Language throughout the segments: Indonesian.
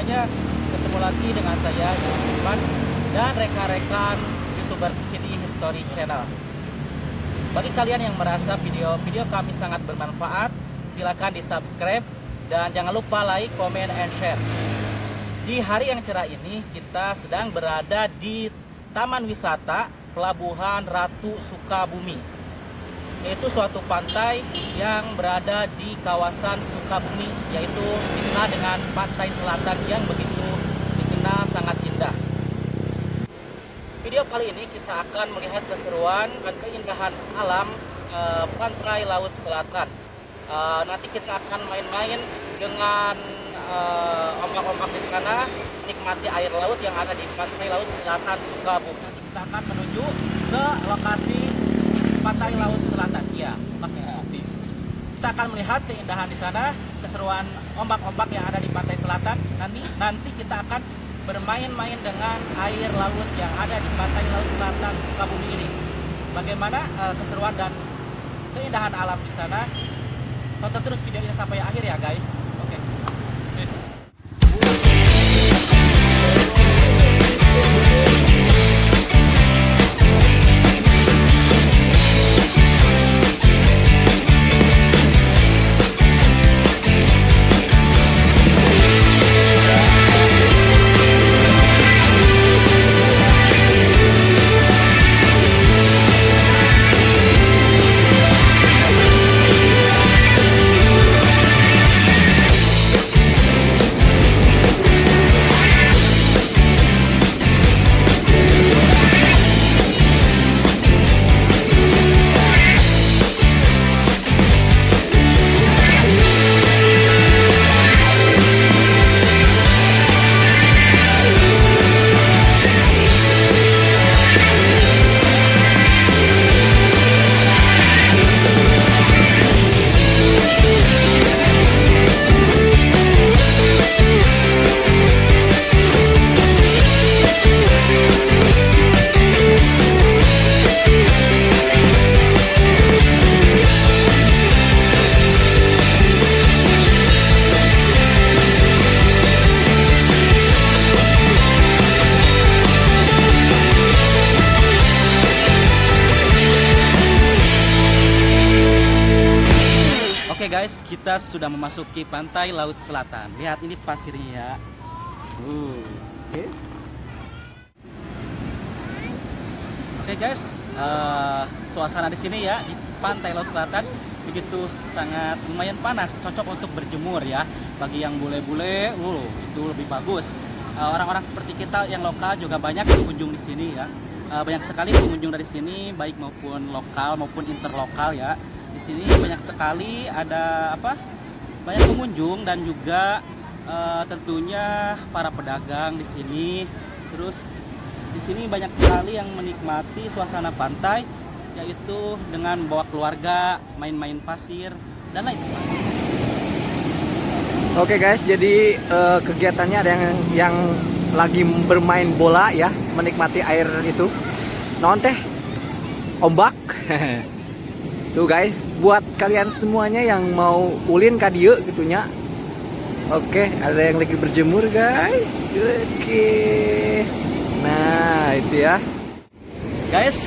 semuanya, ketemu lagi dengan saya Yusman dan rekan-rekan YouTuber Sini History Channel. Bagi kalian yang merasa video kami sangat bermanfaat, silakan di-subscribe dan jangan lupa like, comment, and share. Di hari yang cerah ini kita sedang berada di Taman Wisata Pelabuhan Ratu Sukabumi, yaitu suatu pantai yang berada di kawasan Sukabumi, yaitu dikenal dengan pantai selatan yang begitu dikenal sangat indah. Video kali ini kita akan melihat keseruan dan keindahan alam pantai laut selatan. Nanti kita akan main-main dengan ombak-ombak di sana, nikmati air laut yang ada di pantai laut selatan Sukabumi. Nanti kita akan menuju ke lokasi pantai laut selatan. Ya, masih aktif. Kita akan melihat keindahan di sana, keseruan ombak-ombak yang ada di pantai selatan. Nanti kita akan bermain-main dengan air laut yang ada di pantai laut selatan Sukabumi ini. Bagaimana keseruan dan keindahan alam di sana? Tonton terus video ini sampai akhir ya, guys. Oke. Oke guys, kita sudah memasuki pantai laut selatan. Lihat ini pasirnya ya. Oke guys, suasana di sini ya di pantai laut selatan begitu sangat lumayan panas, cocok untuk berjemur ya. Bagi yang bule-bule, itu lebih bagus. Orang-orang seperti kita yang lokal juga banyak berkunjung di sini ya. Banyak sekali pengunjung dari sini, baik maupun lokal maupun interlokal ya. Di sini banyak sekali ada banyak pengunjung dan juga tentunya para pedagang di sini. Terus di sini banyak sekali yang menikmati suasana pantai, yaitu dengan bawa keluarga, main-main pasir dan lain sebagainya. Oke guys, jadi kegiatannya ada yang lagi bermain bola ya, menikmati air itu. Non teh ombak. Tuh guys, buat kalian semuanya yang mau ulin ka dieu gitunya. Oke, ada yang lagi berjemur guys. Oke. Nah, itu ya. Guys,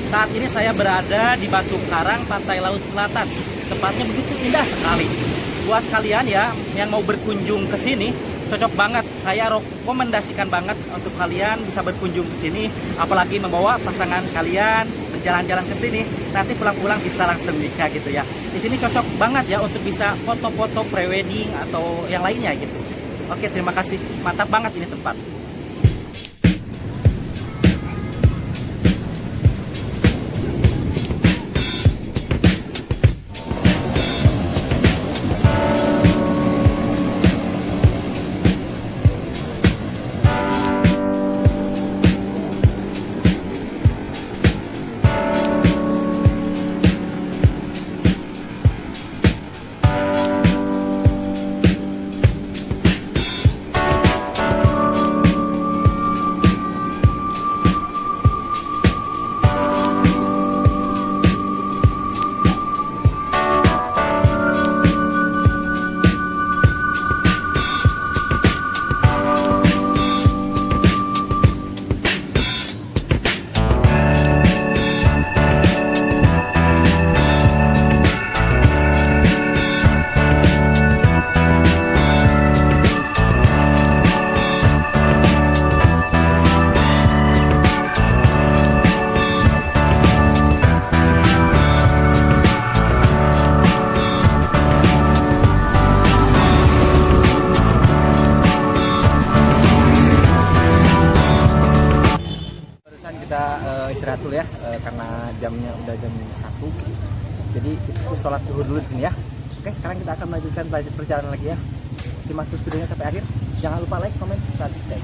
saat ini saya berada di Batu Karang, Pantai Laut Selatan. Tempatnya begitu indah sekali. Buat kalian ya yang mau berkunjung ke sini, cocok banget. Saya rekomendasikan banget untuk kalian bisa berkunjung ke sini, apalagi membawa pasangan kalian berjalan-jalan ke sini. Nanti pulang-pulang bisa langsung nikah gitu ya. Di sini cocok banget ya untuk bisa foto-foto prewedding atau yang lainnya gitu. Oke, terima kasih. Mantap banget ini tempat. jamnya udah jam 1. Jadi kita sholat zuhur dulu di sini ya. Oke, sekarang kita akan melanjutkan perjalanan lagi ya. Simak terus videonya sampai akhir. Jangan lupa like, comment, subscribe.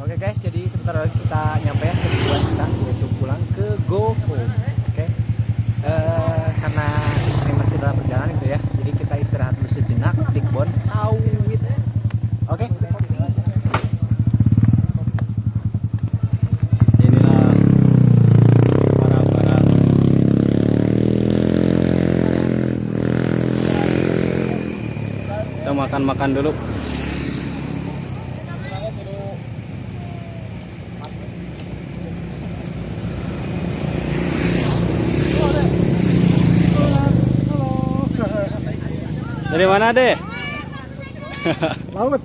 Oke guys, jadi sebentar lagi kita nyampe ya ke tujuan kita, yaitu pulang ke Go Home. Oke, karena ini masih dalam perjalanan gitu ya, jadi kita istirahat dulu sejenak di kebun sawit. Oke. Inilah para kita makan dulu. Dari mana deh? Laut.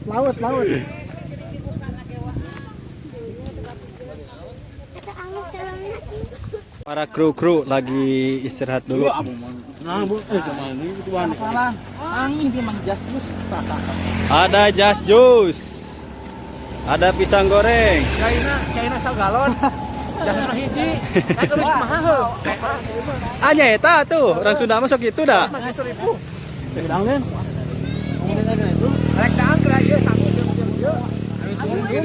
Para kru lagi istirahat dulu. Ada jas jus, ada pisang goreng. China galon. Jangan hiji. Saya terus mahal. Anya eta tuh, orang Sunda masuk itu dah. Kemudian rek daang kira ieu sangu jeung ieu.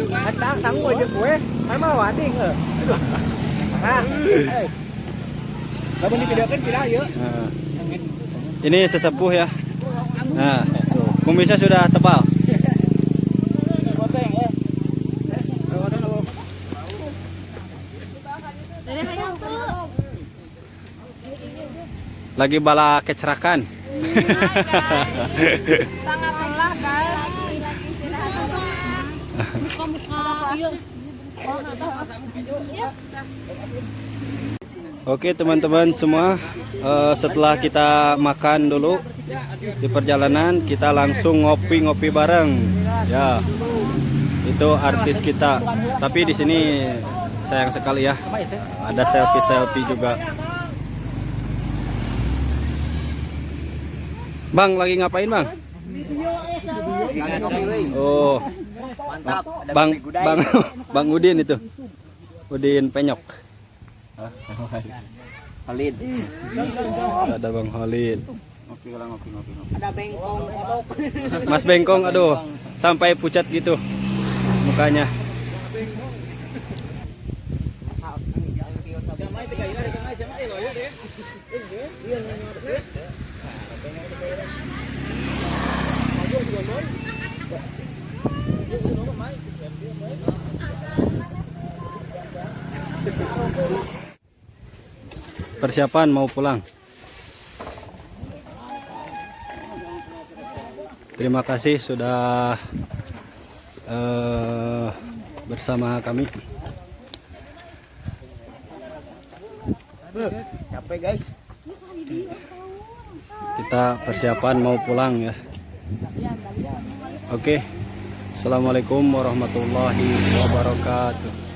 Rek daang sangu aja gue. Kan mah wading heuh. Aduh. Parah. Lamun divideokeun kira ieu. Ini sesepuh ya. Nah, kumisnya sudah tebal. Lagi bala kecerakan. Sangat lelah guys. Oke teman-teman semua, setelah kita makan dulu di perjalanan, kita langsung ngopi bareng. Ya, itu artis kita. Tapi di sini sayang sekali ya, ada selfie juga. Bang, lagi ngapain bang? Oh, mantap. Bang Udin itu, Udin Penyok. Halid. Ada Bang Halid. Ngopi. Ada bengkong kodok. Mas Bengkong, aduh, sampai pucat gitu mukanya. Persiapan mau pulang. Terima kasih sudah bersama kami. Capek guys. Kita persiapan mau pulang ya. Oke. Assalamualaikum warahmatullahi wabarakatuh.